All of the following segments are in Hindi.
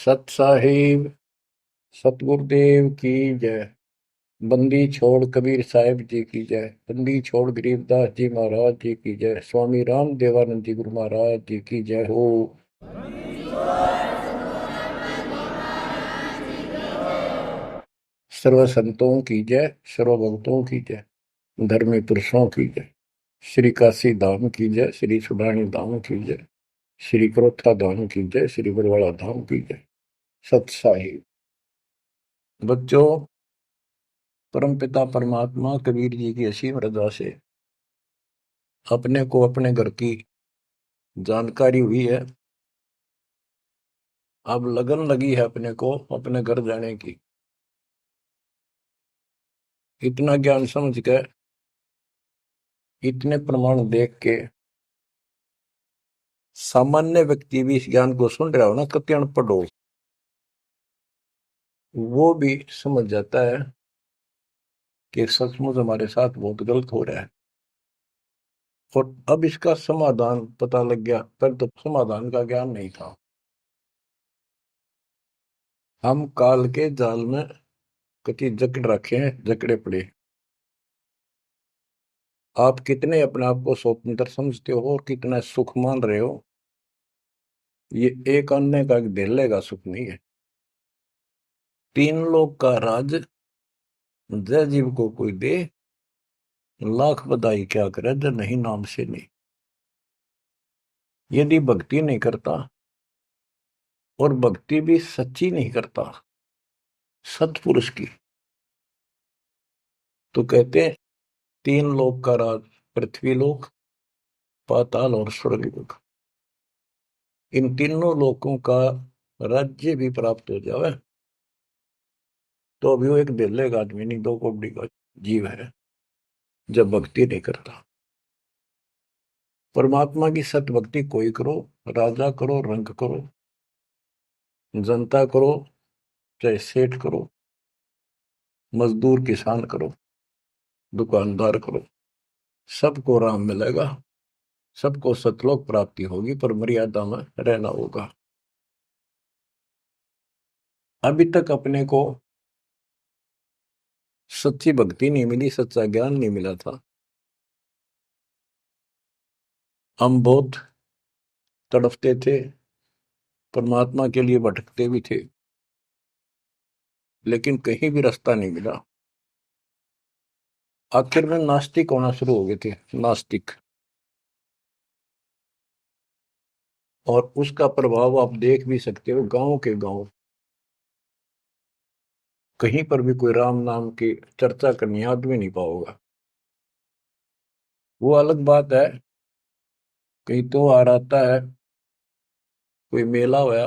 सत साहिब सतगुरुदेव की जय। बंदी छोड़ कबीर साहिब जी की जय। बंदी छोड़ गरीबदास जी महाराज जी की जय। स्वामी राम देवानंद जी गुरु महाराज जी की जय हो। सर्व संतों की जय, सर्व भक्तों की जय, धर्मी पुरुषों की जय। श्री काशी धाम की जय, श्री सुडानी धाम की जय, श्री क्रोथा धाम की जय, श्री बरवाड़ा धाम की जय। सत साहिब बच्चों, परमपिता परमात्मा कबीर जी की असीम रजा से अपने को अपने घर की जानकारी हुई है। अब लगन लगी है अपने को अपने घर जाने की। इतना ज्ञान समझ के, इतने प्रमाण देख के सामान्य व्यक्ति भी इस ज्ञान को सुन रहा हो ना, कति अनपढ़ हो, वो भी समझ जाता है कि सचमुच हमारे साथ बहुत गलत हो रहा है। और अब इसका समाधान पता लग गया, पर तो समाधान का ज्ञान नहीं था। हम काल के जाल में कति जकड़ रखे हैं, जकड़े पड़े। आप कितने अपने आप को स्वतंत्र समझते हो और कितना सुख मान रहे हो, ये एक अन्य का धेले का सुख नहीं है। तीन लोग का राज जय जीव को कोई दे, लाख बधाई क्या करे जय नहीं नाम से नहीं। यदि भक्ति नहीं करता, और भक्ति भी सच्ची नहीं करता सत्पुरुष की, तो कहते हैं तीन लोक का राज, पृथ्वी लोक, पाताल और स्वर्ग लोक, इन तीनों लोकों का राज्य भी प्राप्त हो जाए तो अभी वो एक दिल्ले का आदमी नहीं, दो कौड़ी का जीव है जब भक्ति नहीं करता। परमात्मा की सत भक्ति कोई करो, राजा करो, रंग करो, जनता करो, चाहे सेठ करो, मजदूर किसान करो, दुकानदार करो, सबको राम मिलेगा, सबको सतलोक प्राप्ति होगी, पर मर्यादा में रहना होगा। अभी तक अपने को सच्ची भक्ति नहीं मिली, सच्चा ज्ञान नहीं मिला था। हम बहुत तड़फते थे, परमात्मा के लिए भटकते भी थे, लेकिन कहीं भी रास्ता नहीं मिला। आखिर में नास्तिक होना शुरू हो गए थे, नास्तिक। और उसका प्रभाव आप देख भी सकते हो, गांव के गांव कहीं पर भी कोई राम नाम की चर्चा करनी आदमी नहीं पाओगा। वो अलग बात है, कहीं तो आ आता है, कोई मेला होया,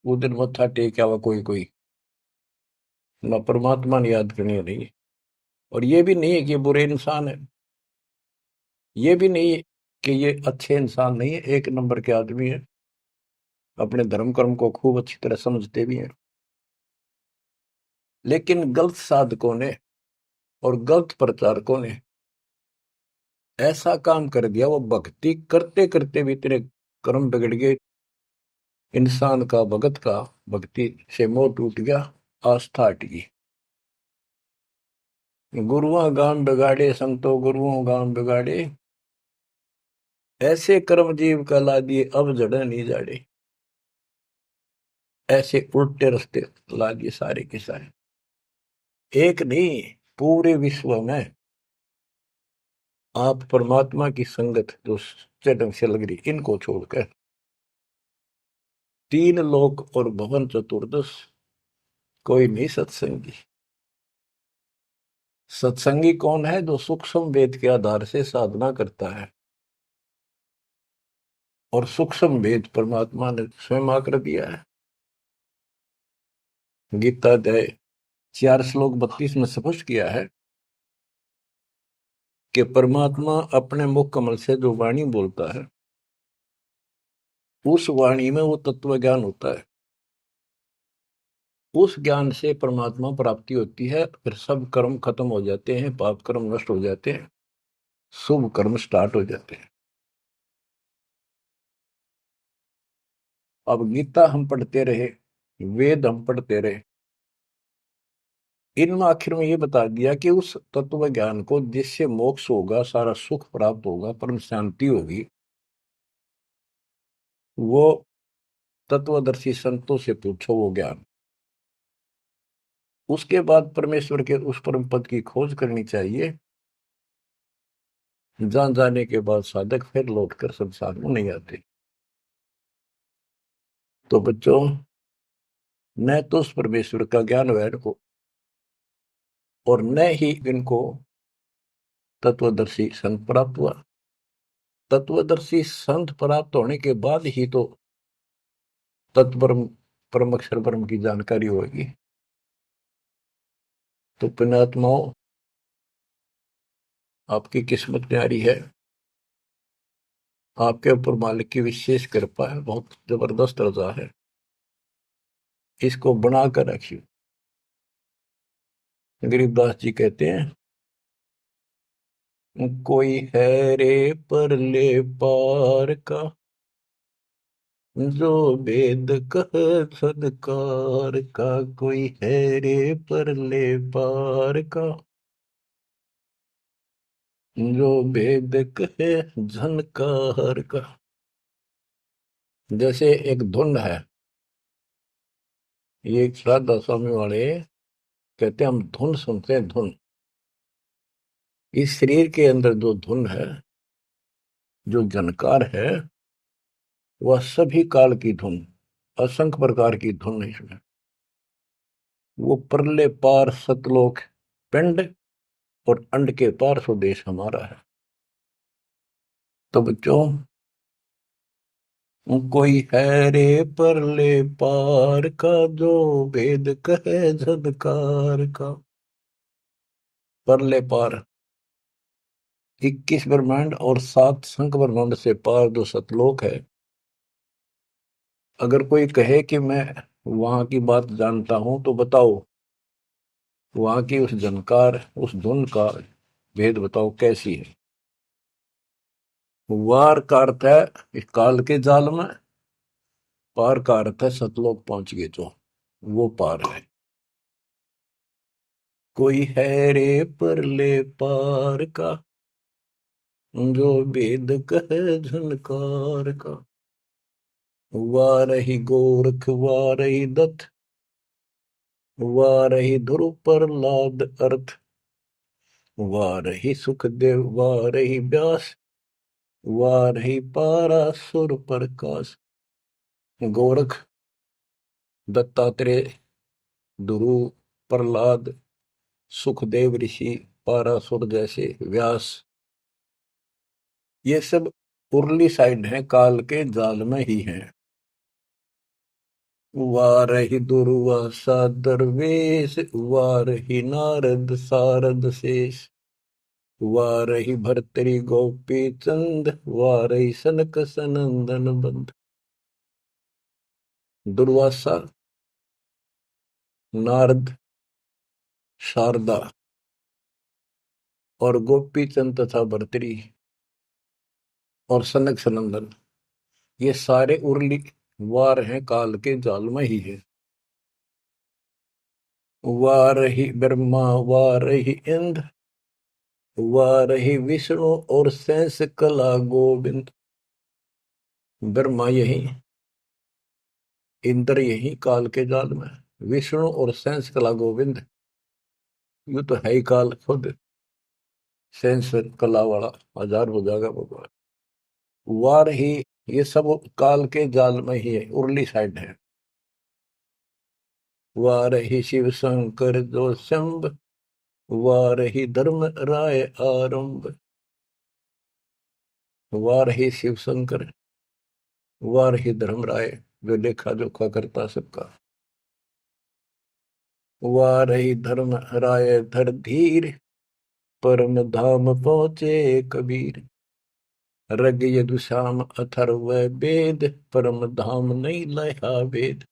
वो दिन मत्था टेक आवा कोई कोई, ना परमात्मा ने याद करनी नहीं। और ये भी नहीं है कि ये बुरे इंसान है, ये भी नहीं है कि ये अच्छे इंसान नहीं है, एक नंबर के आदमी है, अपने धर्म कर्म को खूब अच्छी तरह समझते भी हैं। लेकिन गलत साधकों ने और गलत प्रचारकों ने ऐसा काम कर दिया, वो भक्ति करते करते भी तेरे कर्म बिगड़ गए। इंसान का भगत का भक्ति से मोह टूट गया, आस्था हट गई। गुरुआ गान बिगाड़े संतो गुरुओं गान बिगाड़े, ऐसे कर्म जीव का ला दिए अब जड़े नहीं जाड़े। ऐसे उल्टे रास्ते ला दिए सारे के सारे। एक नहीं, पूरे विश्व में आप परमात्मा की संगत जो सच्चे ढंग से लग रही, इनको छोड़कर तीन लोक और भवन चतुर्दश कोई नहीं सत्संगी। सत्संगी कौन है? जो सूक्ष्म वेद के आधार से साधना करता है, और सूक्ष्म वेद परमात्मा ने स्वयं आकर दिया है। गीता अध्याय 4 श्लोक 32 में स्पष्ट किया है कि परमात्मा अपने मुख कमल से जो वाणी बोलता है, उस वाणी में वो तत्व ज्ञान होता है। उस ज्ञान से परमात्मा प्राप्ति होती है, फिर सब कर्म खत्म हो जाते हैं, पाप कर्म नष्ट हो जाते हैं, शुभ कर्म स्टार्ट हो जाते हैं। अब गीता हम पढ़ते रहे, वेद हम पढ़ते रहे, इनमें आखिर में ये बता दिया कि उस तत्व ज्ञान को जिससे मोक्ष होगा, सारा सुख प्राप्त होगा, परम शांति होगी, वो तत्वदर्शी संतों से पूछो वो ज्ञान। उसके बाद परमेश्वर के उस परम पद की खोज करनी चाहिए, जहां जाने के बाद साधक फिर लौटकर संसार में नहीं आते। तो बच्चों, न तो उस परमेश्वर का ज्ञान वैर को, और न ही इनको तत्वदर्शी संत प्राप्त हुआ। तत्वदर्शी संत प्राप्त होने के बाद ही तो तत्परम परम अक्षर ब्रह्म की जानकारी होगी। तो पुण्यात्माओं, आपकी किस्मत न्यारी है, आपके ऊपर मालिक की विशेष कृपा है, बहुत जबरदस्त रजा है, इसको बनाकर रखिए। गरीबदास जी कहते हैं, कोई है रे परले पार का, जो वेद कह सदकार का, कोई है रे परले पार का, जो वेद कहे झनकार का। जैसे एक धुन है, ये एक श्राद्धा स्वामी वाले कहते हैं, हम धुन सुनते हैं, धुन। इस शरीर के अंदर जो धुन है, जो झनकार है, वह सभी काल की धुन, असंख्य प्रकार की धुन है इसमें। वो परले पार सतलोक पिंड और अंड के पार स्वदेश हमारा है। तो बच्चों, कोई है रे परले पार का, जो वेद कहे झनकार का। परले पार 21 ब्रह्मांड और 7 संख ब्रह्मांड से पार जो सतलोक है, अगर कोई कहे कि मैं वहां की बात जानता हूं, तो बताओ वहां की उस झनकार, उस धुन का भेद बताओ कैसी है। वार का अर्थ है इस काल के जाल में, पार का अर्थ है सतलोक पहुंच गए जो, वो पार है। कोई है रे परले पार का, जो वेद कहे झनकार का। वारही गोरख वारही दत्त, वारही ध्रुव प्रहलाद अर्थ, वारही सुखदेव वारही व्यास, वारही पारासुर प्रकाश। गोरख, दत्तात्रेय, ध्रुव, प्रहलाद, सुखदेव ऋषि, पारासुर जैसे, व्यास, ये सब उर्ली साइड है, काल के जाल में ही है। वारही दुर्वासा दरवेश, वारही नारद सारद शेष, वारही भर्तरी गोपी चंद, वारही सनक सनंदन बंद। दुर्वासा, नारद, शारदा और गोपी चंद तथा भर्तरी और सनक सनंदन, ये सारे उर्ली वार हैं, काल के जाल में ही है। वारही ब्रह्मा वारही इंद्र, वारही विष्णु और शेष कला गोविंद। ब्रह्मा यही, इंद्र यही काल के जाल में, विष्णु और शेष कला गोविंद, यू तो है ही काल खुद, शेष कला वाला हजार हो जाएगा भगवान। वार ही, ये सब काल के जाल में ही है, उर्ली साइड है। वार ही शिव शंकर जो शंभ, वार ही धर्म राय आरंभ। वार ही शिव शंकर, वार ही धर्म राय, जो लेखा जोखा करता सबका। वार ही धर्म राय धर धीर, परम धाम पहुंचे कबीर। रग यदुश्याम अथर्व वेद, परम धाम नहीं लया वेद।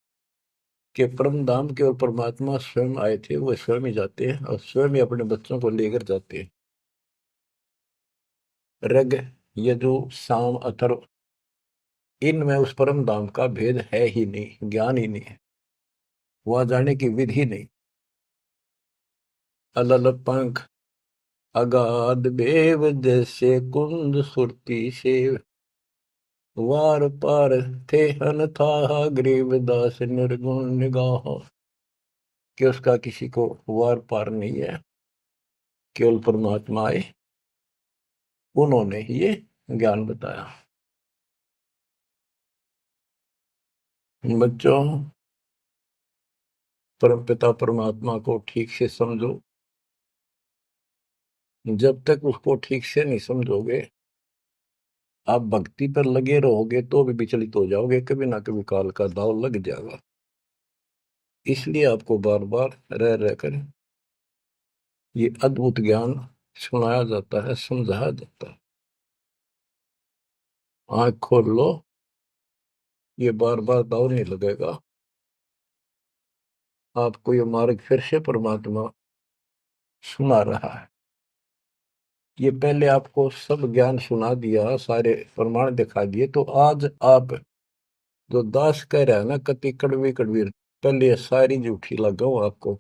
के परम धाम के और परमात्मा स्वयं आए थे, वो स्वयं ही जाते हैं और स्वयं ही अपने बच्चों को लेकर जाते हैं। रग, यजु, साम, अथर्व, इनमें उस परम धाम का भेद है ही नहीं, ज्ञान ही नहीं है, वहां जाने की विधि नहीं। अलल पंख अगाध बेव जैसे कुंद सुरती से, वार पार थे हन था गरीबदास निर्गुण निगाह। कि उसका किसी को वार पार नहीं है, केवल परमात्मा आए, उन्होंने ही ये ज्ञान बताया। बच्चों, परमपिता परमात्मा को ठीक से समझो। जब तक उसको ठीक से नहीं समझोगे, आप भक्ति पर लगे रहोगे तो भी विचलित हो जाओगे, कभी ना कभी काल का दाव लग जाएगा। इसलिए आपको बार बार रह रहकर ये अद्भुत ज्ञान सुनाया जाता है, समझाया जाता है। आंख खोल लो, ये बार बार दाव नहीं लगेगा। आपको ये मार्ग फिर से परमात्मा सुना रहा है। ये पहले आपको सब ज्ञान सुना दिया, सारे प्रमाण दिखा दिए, तो आज आप जो दास कह रहा है ना, कति कड़वी कड़वी, पहले ये सारी झूठी लगाओ आपको,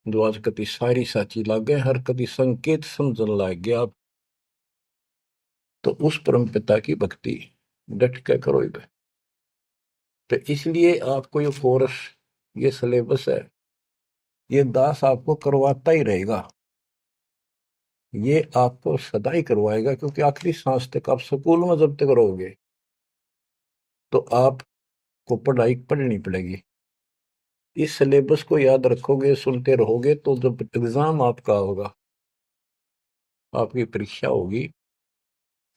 जो आज कति सारी साची लागे, हर कति संकेत समझन लग गया आप। तो उस परम पिता की भक्ति डट के करो इधर। तो इसलिए आपको ये कोर्स, ये सिलेबस है, ये दास आपको करवाता ही रहेगा, ये आपको सदा ही करवाएगा, क्योंकि आखिरी सांस तक आप स्कूल में जब तक रहोगे तो आपको पढ़ाई पढ़नी पड़ेगी। इस सिलेबस को याद रखोगे, सुनते रहोगे, तो जब एग्जाम आपका होगा, आपकी परीक्षा होगी,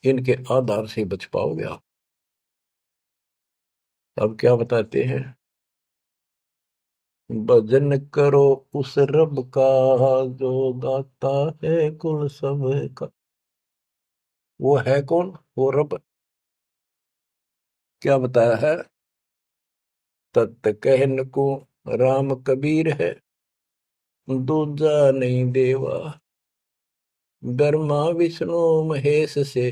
इनके आधार से बच पाओगे आप। अब क्या बताते हैं, भजन करो उस रब का जो दाता है कुल सब का। वो है कौन? वो रब। क्या बताया है? तत् कहन को राम कबीर है, दूजा नहीं देवा, ब्रह्मा विष्णु महेश से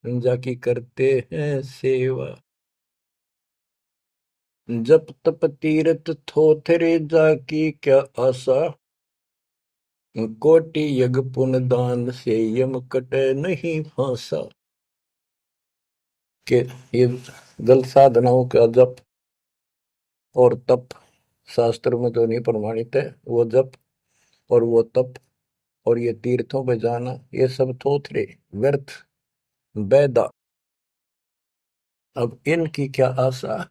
जाकी करते हैं सेवा। जप तप तीरथ थोथरे जाकी क्या आशा, कोटि यज्ञ पुण्य दान से यम कटे नहीं फांसा। के ये जल साधनाओं का जप और तप शास्त्र में तो नहीं प्रमाणित है। वो जप और वो तप और ये तीर्थों पे जाना, ये सब थोथरे व्यर्थ बैदा। अब इनकी क्या आशा?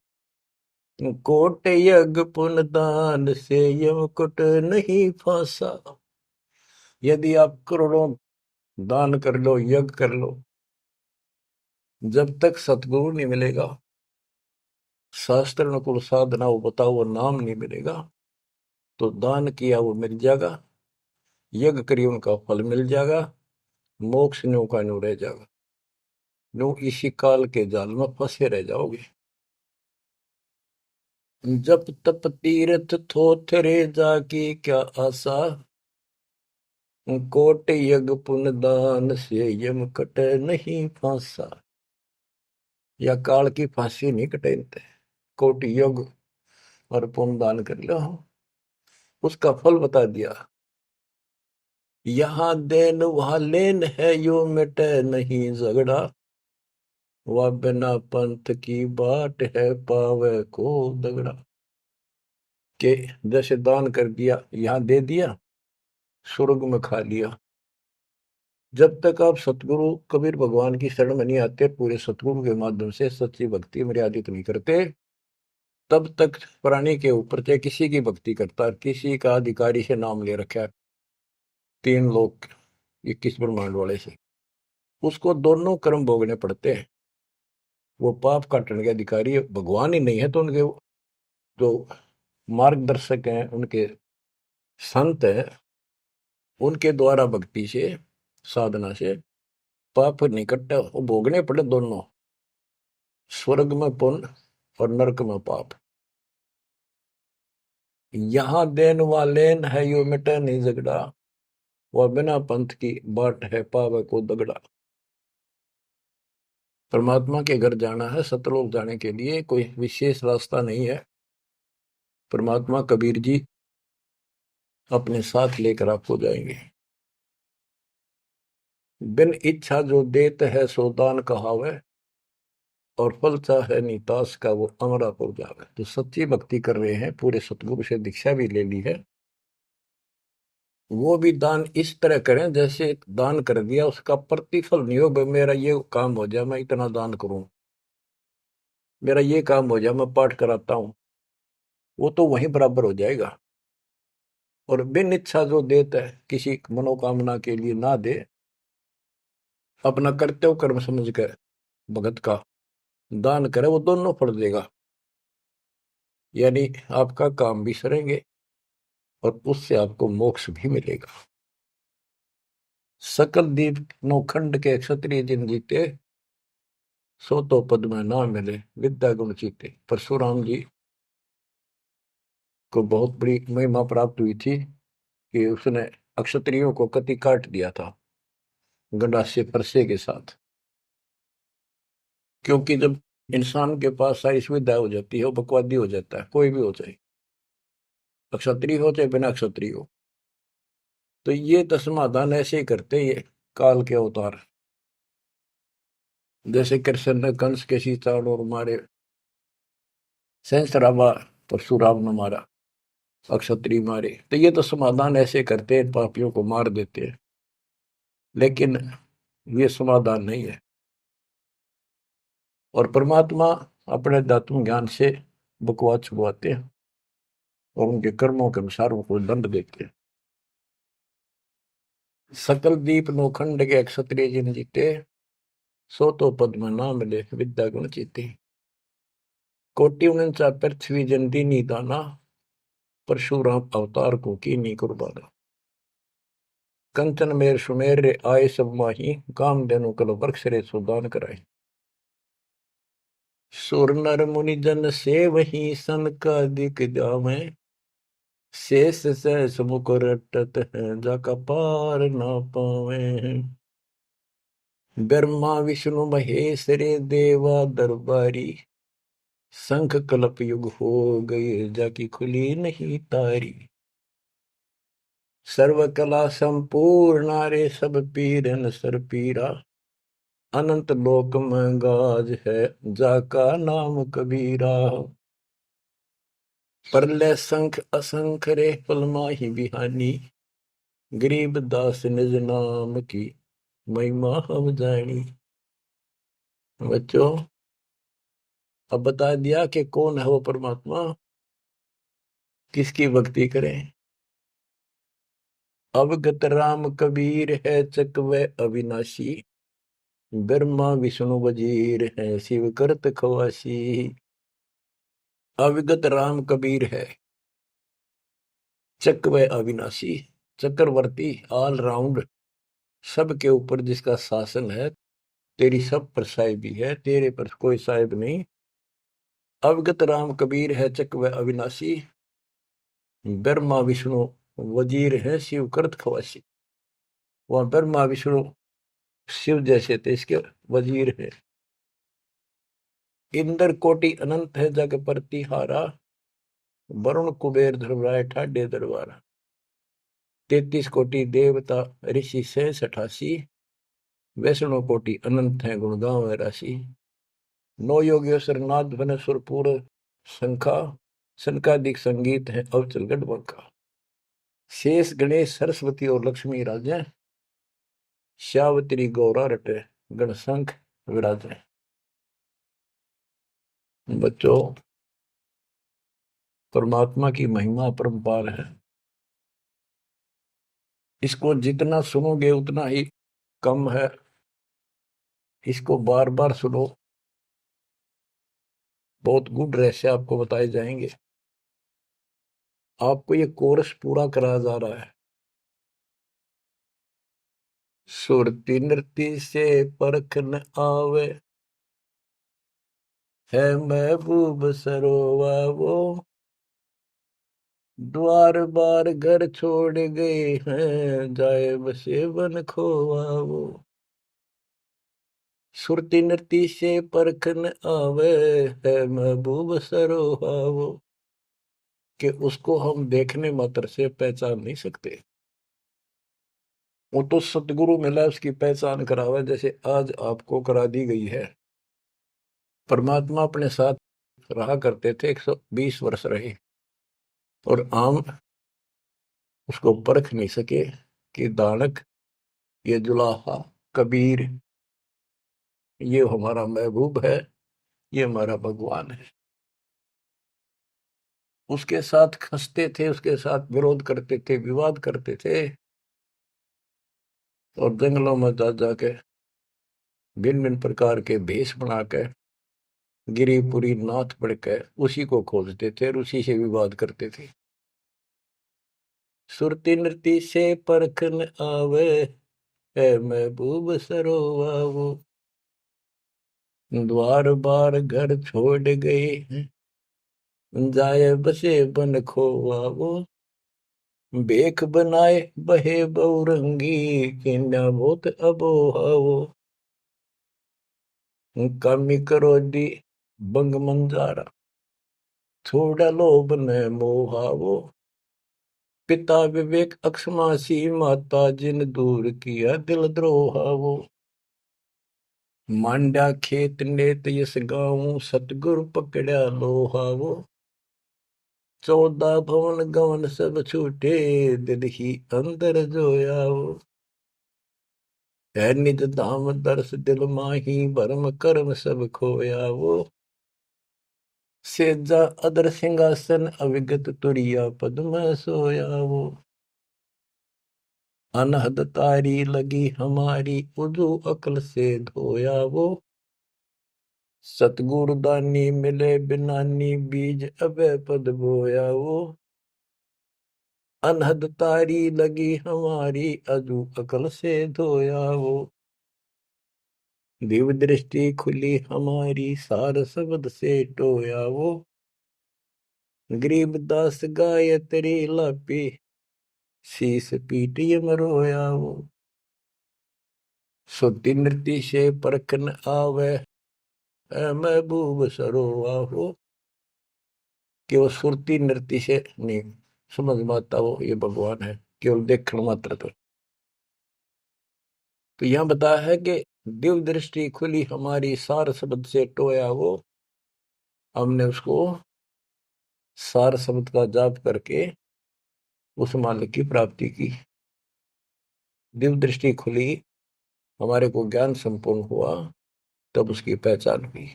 कोट यज्ञ पुण्य दान से यम कुट नहीं फांसा। यदि आप करोड़ों दान कर लो, यज्ञ कर लो, जब तक सतगुरु नहीं मिलेगा, शास्त्र अनुकूल साधना वो बताओ वो नाम नहीं मिलेगा, तो दान किया वो मिल जाएगा, यज्ञ करिए उनका फल मिल जाएगा, मोक्ष न्यू का न्यू रह जाएगा। न्यू इसी काल के जाल में फंसे रह जाओगे। जप तप तीर्थ थोथरे जाकी क्या आशा, कोट यज्ञ पुण्य दान से यम कटे नहीं फांसा। या काल की फांसी नहीं कटेनते, कोटि यज्ञ और पुण्य दान कर लो, उसका फल बता दिया। यहाँ देन वहां लेन है, यो मिटे नहीं झगड़ा, वह बिना पंथ की बाट है पावे को दगड़ा। के जैसे दान कर दिया, यहाँ दे दिया, स्वर्ग में खा लिया। जब तक आप सतगुरु कबीर भगवान की शरण में नहीं आते, पूरे सतगुरु के माध्यम से सच्ची भक्ति मर्यादित नहीं करते, तब तक प्राणी के ऊपर चाहे किसी की भक्ति करता, किसी का अधिकारी से नाम ले रखा है, 3 लोग 21 ब्रह्मांड वाले से, उसको दोनों कर्म भोगने पड़ते हैं। वो पाप काटने के अधिकारी भगवान ही नहीं है, तो उनके जो मार्गदर्शक हैं, उनके संत हैं, उनके द्वारा भक्ति से, साधना से पाप नहीं कटता, वो भोगने पड़े दोनों, स्वर्ग में पुण्य और नरक में पाप। यहाँ देन वालेन है, यो मिटे नहीं झगड़ा, वह बिना पंथ की बाट है पावे को दगड़ा। परमात्मा के घर जाना है, सतलोक जाने के लिए कोई विशेष रास्ता नहीं है। परमात्मा कबीर जी अपने साथ लेकर आपको जाएंगे। बिन इच्छा जो देत है सो दान कहावे, और फल चाहे नितास का वो अमरापुर जावे। जो सच्ची भक्ति कर रहे हैं, पूरे सतगुरु से दीक्षा भी ले ली है, वो भी दान इस तरह करें जैसे दान कर दिया उसका प्रतिफल नहीं हो। भाई मेरा ये काम हो जाए मैं इतना दान करूं, मेरा ये काम हो जाए मैं पाठ कराता हूं, वो तो वहीं बराबर हो जाएगा। और बिन इच्छा जो देता है, किसी मनोकामना के लिए ना दे, अपना कर्तव्य कर्म समझ कर भगत का दान करे, वो दोनों फल देगा। यानी आपका काम भी सरेंगे और उससे आपको मोक्ष भी मिलेगा। सकल दीप नौखंड के क्षत्रिय जिन जीते, सो तो पद में ना मिले विद्या गुण जीते। परशुराम जी को बहुत बड़ी महिमा प्राप्त हुई थी कि उसने अक्षत्रियों को कति काट दिया था गंडासे परसे के साथ। क्योंकि जब इंसान के पास सारी सुविधा हो जाती है, वो बकवादी हो जाता है, कोई भी हो जाए, अक्षत्रिय हो चाहे बिना अक्षत्रिय हो। तो ये तो समाधान ऐसे ही करते ये काल के अवतार। जैसे कृष्ण ने कंस के सीताड़ और मारे, सहस्रावा परशुराम ने मारा, अक्षत्रिय मारे, तो ये तो समाधान ऐसे करते हैं, पापियों को मार देते हैं। लेकिन ये समाधान नहीं है। और परमात्मा अपने दातुन ज्ञान से बकवाद छुपवाते हैं और उनके कर्मों के अनुसार उनको दंड देते हैं। सकल दीप नौखंड के क्षत्रिय जिन जीते, सो तो पद में ना मिले विद्या गुण जीते। कोटि उनचा पृथ्वी जंती नी दाना, परशुराम अवतार को की नी कुर्बाना। कंचन मेर सुमेर रे आए सब माही, काम देनु कल वृक्ष रे सुदान कराई। सुर नर मुनि जन से वही सन का दिख जावे, शेष सहस मुख रटत है जाका पार ना पावे। ब्रह्मा विष्णु महेश रे देवा दरबारी, शंख कलप युग हो गए जाकी खुली नहीं तारी। सर्व कला संपूर्ण रे सब पीरन सर पीरा, अनंत लोक में गाज है जाका नाम कबीरा। परले संख असंख रे पल माही बिहानी, गरीब दास निज नाम की महिमा हम जानी। बच्चों, अब बता दिया कि कौन है वो परमात्मा, किसकी भक्ति करें। अवगत राम कबीर है चकवे अविनाशी, ब्रह्मा विष्णु वजीर है शिव करत खवासी। अविगत राम कबीर है, चकवे अविनाशी, चक्रवर्ती, ऑल राउंड, सबके ऊपर जिसका शासन है, तेरी सब पर साहिबी है, तेरे पर कोई साहिब नहीं। अवगत राम कबीर है चकवे अविनाशी, ब्रह्मा विष्णु वजीर है शिव करत खवासी। वहां ब्रह्मा विष्णु शिव जैसे थे, इसके वजीर है। इंद्र कोटि अनंत है जग प्रतिहारा, वरुण कुबेर धर्मराय ठाडे दरबारा। 33 कोटि देवता ऋषि से 88, वैष्णव कोटि अनंत है गुण गाँव राशि। नौ योगेश्वर नाद बन सुरपुर शंखा, शंकादिक संगीत है अवचल गढ़बंका। शेष गणेश सरस्वती और लक्ष्मी राजे, श्यावत्री गौरा रटे गणशंख विराजे। बच्चों, परमात्मा की महिमा अपरंपार है। इसको जितना सुनोगे उतना ही कम है। इसको बार बार सुनो, बहुत गुड रहस्य आपको बताए जाएंगे। आपको ये कोर्स पूरा कराया जा रहा है। सुरती नृत्य से परख न आवे, है महबूब सरोवा वो, द्वार बार घर छोड़ गए हैं, जाए बसे बन खोवा वो। सुरती नृत्य से परखन आवे है महबूब सरोहावो, कि उसको हम देखने मात्र से पहचान नहीं सकते। वो तो सतगुरु मिला उसकी पहचान करावे, जैसे आज आपको करा दी गई है। परमात्मा अपने साथ रहा करते थे, 120 वर्ष रहे, और आम उसको परख नहीं सके कि दानक, ये जुलाहा, कबीर, ये हमारा महबूब है, ये हमारा भगवान है। उसके साथ खसते थे, उसके साथ विरोध करते थे, विवाद करते थे, और जंगलों में जा जाके भिन्न भिन्न प्रकार के भेष बनाकर गिरिपुरी नाथ पढ़कर उसी को खोजते थे और उसी से विवाद करते थे। सुरती नृत्य से परखन आवे है महबूब सरोवावो, द्वार बार घर छोड़ गए जाए बसे बन खोवावो, बेख बनाए बहे बहुरंगी किन्या बहुत अबोहावो, कामी करो दी बंग मंजारा थोड़ा लोभ न मोहावो, पिता विवेक अक्षमासी माता जिन दूर किया दिल द्रोहावो, मांडा खेत नेत यस गाऊं सतगुरु पकड़ा लोहावो, 14 भवन गवन सब छूटे दिल ही अंदर जोयावो, है निज धाम दर्श दिल माही भरम कर्म सब खोयावो, सेजा अदर सिंहासन अविगत तुरिया पद में सोयावो, अनहद तारी लगी हमारी उजू अकल से धोयावो, सतगुरु दानी मिले बिनानी बीज अबे पद बोयावो, अनहद तारी लगी हमारी अजू अकल से धोयावो, दिव्य दृष्टि खुली हमारी सार शब्द से टोयावो, गरीबदास गायत्री लापी शीस पीटी मरोयावो, सुरती नृत्य से परखन आवे महबूब सरोवाहो, कि वो सुरती नृत्य से नहीं समझ में आता वो ये भगवान है, केवल देखण मात्र। तो यहां बताया है कि दिव्य दृष्टि खुली हमारी सार शब्द से टोया वो, हमने उसको सार शब्द का जाप करके उस मालिक की प्राप्ति की। दिव्य दृष्टि खुली, हमारे को ज्ञान संपूर्ण हुआ, तब उसकी पहचान हुई।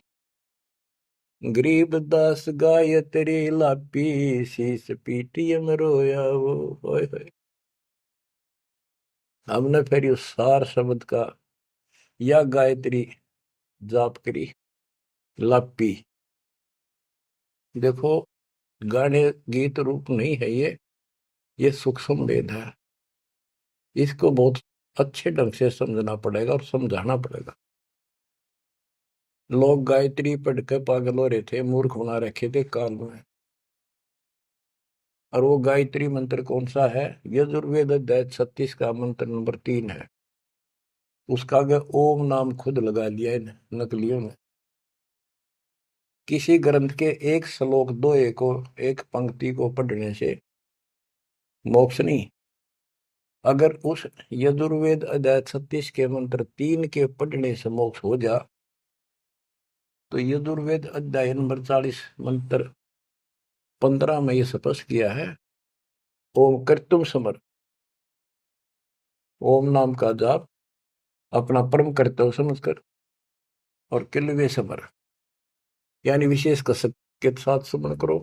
गरीब दास गायत्री लापी शीस पीटी रोया वो, होय होय। हमने फिर उस सार शब्द का या गायत्री जाप करी, लापी। देखो, गाने गीत रूप नहीं है ये सूक्ष्म वेद है, इसको बहुत अच्छे ढंग से समझना पड़ेगा और समझाना पड़ेगा। लोग गायत्री पढ़ के पागल हो रहे थे, मूर्ख बना रखे थे काल में। और वो गायत्री मंत्र कौन सा है? यजुर्वेद अध्याय 36 का मंत्र नंबर 3 है। उसका आगे ओम नाम खुद लगा लिया इन नकलियों ने। किसी ग्रंथ के एक श्लोक दो एक पंक्ति को पढ़ने से मोक्ष नहीं। अगर उस यजुर्वेद अध्याय 36 के मंत्र 3 के पढ़ने से मोक्ष हो जा, तो यजुर्वेद अध्याय नंबर 40 मंत्र 15 में यह स्पष्ट किया है, ओम कर्तुम समर, ओम नाम का जाप अपना परम कर्तव्य समझकर और किलवे समर यानी विशेष कसक के साथ सुमन करो।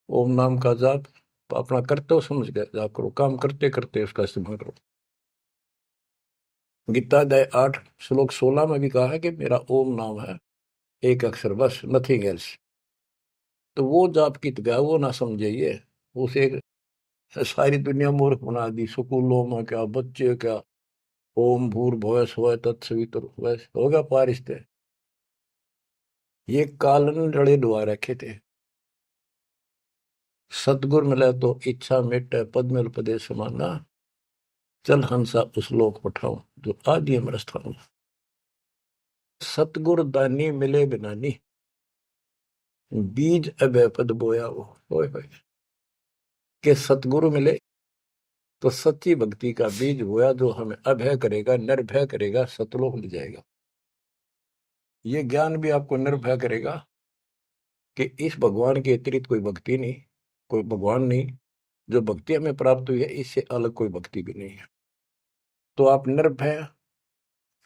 ओम नाम का जाप अपना कर्तव्य समझ कर जाप करो, काम करते करते उसका इस्तेमाल करो। गीता अध्याय 8 श्लोक 16 में भी कहा है कि मेरा ओम नाम है, एक अक्षर बस, नथिंग एल्स। तो वो जाप की गया वो ना समझिए, उसे सारी दुनिया मूर्ख बना दी। स्कूलों में क्या, बच्चे क्या, ओम भूर्भुवः स्वः तत्सवितुर्वरेण्यं होगा पारिस्ते, ये कालन रड़े डुबा रखे थे। सतगुर मिले तो इच्छा मिटे पद मिल पदे समाना, चल हंसा उस लोक पठाऊं जो आदि अमर स्थान। सतगुर दानी मिले बिनानी, बीज अभय पद बोया वो। होय होय। के सतगुरु मिले तो सच्ची भक्ति का बीज बोया, जो हमें अभय करेगा, निर्भय करेगा, सतलोक ले जाएगा। ये ज्ञान भी आपको निर्भय करेगा कि इस भगवान के अतिरिक्त कोई भक्ति नहीं, कोई भगवान नहीं। जो भक्ति हमें प्राप्त हुई है, इससे अलग कोई भक्ति भी नहीं है। तो आप निर्भय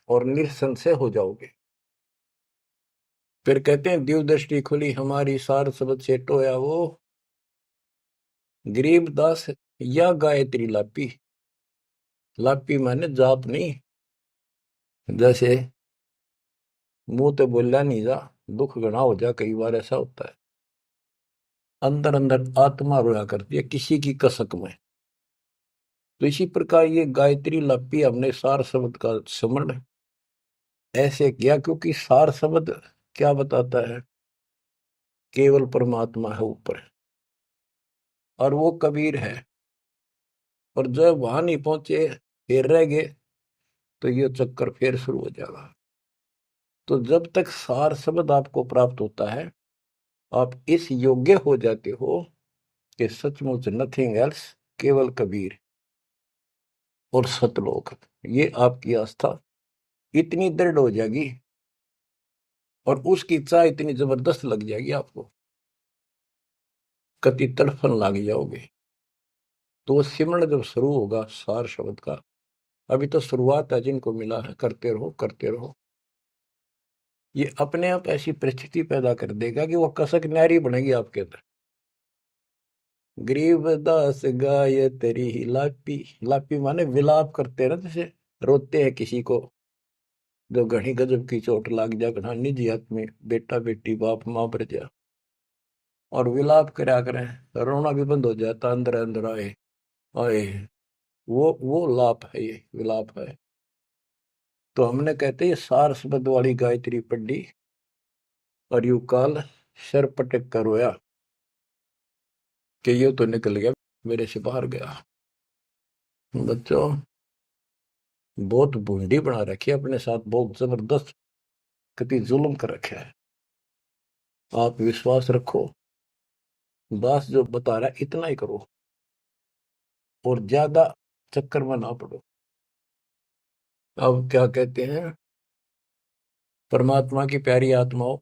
और निसंशय हो जाओगे। फिर कहते हैं, दिव्य दृष्टि खुली हमारी, सार शब्द से टोया वो, गरीब दास या गायत्री लापी। लापी माने जाप नहीं, जैसे मुंह तो बोला नहीं जा, दुख गणा हो जा, कई बार ऐसा होता है। अंदर अंदर आत्मा रोया करती है किसी की कसक में। तो इसी प्रकार ये गायत्री लापी हमने सार शब्द का स्मरण ऐसे किया, क्योंकि सार शब्द क्या बताता है? केवल परमात्मा है ऊपर, और वो कबीर है। और जब वहां नहीं पहुंचे, फिर रह गए, तो ये चक्कर फिर शुरू हो जाएगा। तो जब तक सार शब्द आपको प्राप्त होता है, आप इस योग्य हो जाते हो कि सचमुच नथिंग एल्स, केवल कबीर और सतलोक। ये आपकी आस्था इतनी दृढ़ हो जाएगी और उसकी चाह इतनी जबरदस्त लग जाएगी आपको, कति तड़फन लग जाओगे। तो वो सिमरण जब शुरू होगा सार शब्द का, अभी तो शुरुआत है, जिनको मिला है करते रहो करते रहो। ये अपने आप ऐसी परिस्थिति पैदा कर देगा कि वो कसक न्यारी बनेगी आपके अंदर। गरीबदास गाय तेरी ही लापी। लापी माने विलाप करते हैं ना, जैसे रोते हैं किसी को जो घनी गजब की चोट लाग जा, घना निजी आदमी, बेटा बेटी बाप माँ पर जा, और विलाप करा करें, रोना भी बंद हो जाता, अंदर अंदर आए आए। वो लाप है, ये विलाप है। तो हमने कहते हैं सार शब्द वाली गायत्री पढ़ी और यू काल सर पटक कर रोया कि ये तो निकल गया, मेरे से बाहर गया। बच्चों, बहुत बूंदी बना रखी है अपने साथ, बहुत जबरदस्त कति जुल्म कर रखा है। आप विश्वास रखो, दास जो बता रहा है इतना ही करो और ज्यादा चक्कर में ना पड़ो। अब क्या कहते हैं, परमात्मा की प्यारी आत्माओं,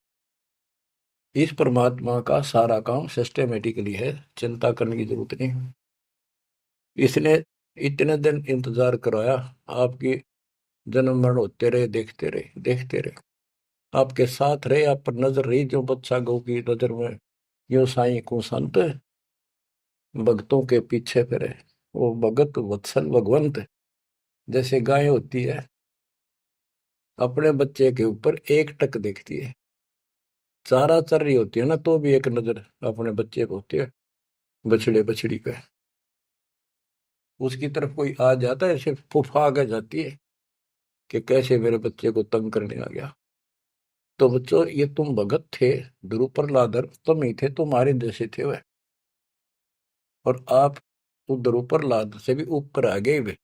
इस परमात्मा का सारा काम सिस्टमेटिकली है, चिंता करने की जरूरत नहीं। इसने इतने दिन इंतजार कराया, आपकी जन्म मरण होते रहे, देखते रहे देखते रहे, आपके साथ रहे, आप पर नजर रही, जो बच्चा गौ की नजर में यो साई को संत भक्तों के पीछे फिरे। वो भगत वत्सल भगवंत, जैसे गाय होती है अपने बच्चे के ऊपर एक टक देखती है, चारा चर रही होती है ना, तो भी एक नजर अपने बच्चे को होती है, बछड़े बछड़ी पे। उसकी तरफ कोई आ जाता है, ऐसे फुफा आगे जाती है कि कैसे मेरे बच्चे को तंग करने आ गया। तो बच्चों, ये तुम भगत थे, ध्रुव प्रहलादर तुम ही थे, तुम्हारे जैसे थे वह। और आप तो ध्रुव प्रहलाद से भी ऊपर आ गए वे।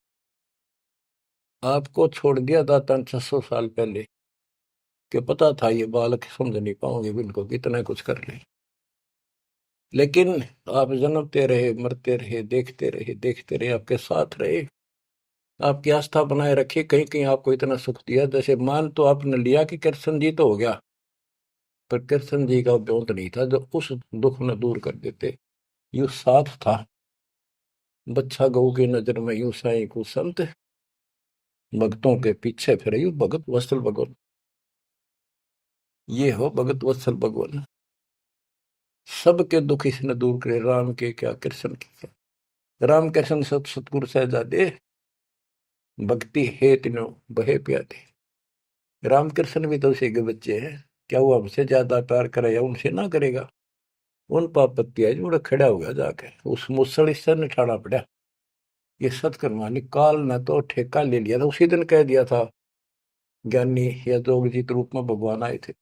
आपको छोड़ दिया दाता 600 साल पहले, कि पता था ये बालक समझ नहीं पाओगे, इनको कितना कुछ कर ले। लेकिन आप जन्मते रहे, मरते रहे, देखते रहे, आपके साथ रहे, आपकी आस्था बनाए रखी, कहीं कहीं आपको इतना सुख दिया। जैसे मान तो आपने लिया कि कृष्ण जी तो हो गया, पर कृष्ण जी का ब्योंत नहीं था जो उस दुख में दूर कर देते। यू साथ था, बच्चा गऊ की नजर में यू साई को संत, भक्तों के पीछे फिरे यू भगत वत्सल भगवान। ये हो भगत वत्सल भगवान, सबके दुख इसने दूर करे, राम के क्या कृष्ण के क्या। राम कृष्ण सत सतगुरु सहजादे, भक्ति हे तीनों बहे प्यादे। रामकृष्ण भी तो उसी के बच्चे हैं, क्या वो हमसे ज्यादा प्यार करेगा? उनसे ना करेगा। उन पापत्ती है जो खड़ा हो गया जाके, उस मुसल इससे निठाना पड़ा। ये सतकर्मा काल ने तो ठेका ले लिया था, उसी दिन कह दिया था ज्ञानी या जोगजीत रूप में भगवान आए थे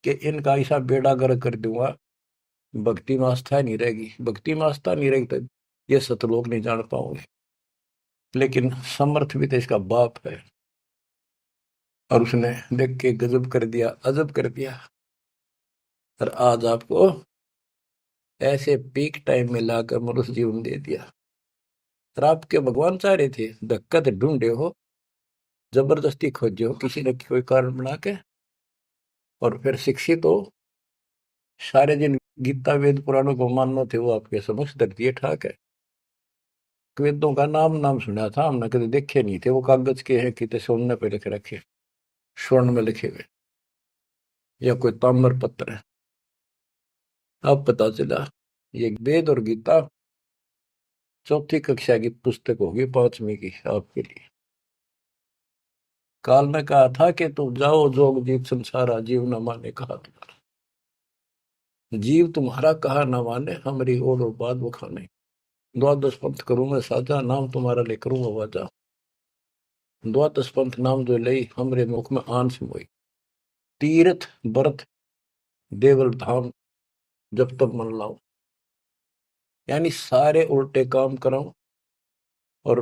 कि इनका ऐसा बेड़ा गर्क कर दूंगा, भक्ति में आस्था नहीं रहेगी, भक्ति में आस्था नहीं रहेगी तो ये सतलोक नहीं जान पाओगे। लेकिन समर्थ भी तो इसका बाप है, और उसने देख के गजब कर दिया, अजब कर दिया। और आज आपको ऐसे पीक टाइम में लाकर मनुष्य जीवन दे दिया। और आपके भगवान चाह रहे थे, धक्का तो ढूंढे हो, जबरदस्ती खोजे हो किसी न कोई कारण बना के, और फिर शिक्षित हो, सारे जिन गीता वेद पुराणों को मानना थे वो आपके समक्ष धर दिए ठाक है। वेदों का नाम नाम सुना था हमने, कभी देखे नहीं थे। वो कागज के हैं, कितने सोने पे लिखे रखे, स्वर्ण में लिखे हुए, या कोई ताम्र पत्र है। अब पता चला ये वेद और गीता चौथी कक्षा की पुस्तक होगी, 5वीं की आपके लिए। काल ने कहा था कि तुम जाओ जोग जीव संसारा, जीव न माने कहा तुम्हारा। जीव तुम्हारा कहा न माने, हमारी ओर और बात बखाने। द्वादश पंथ करूंगा साजा, नाम तुम्हारा ले करूंगा वाजा। द्वादश पंथ नाम जो लई, हमरे मुख में आन सिमोई। तीर्थ व्रत देवल धाम, जब तक मन लाओ। यानी सारे उल्टे काम कराओ और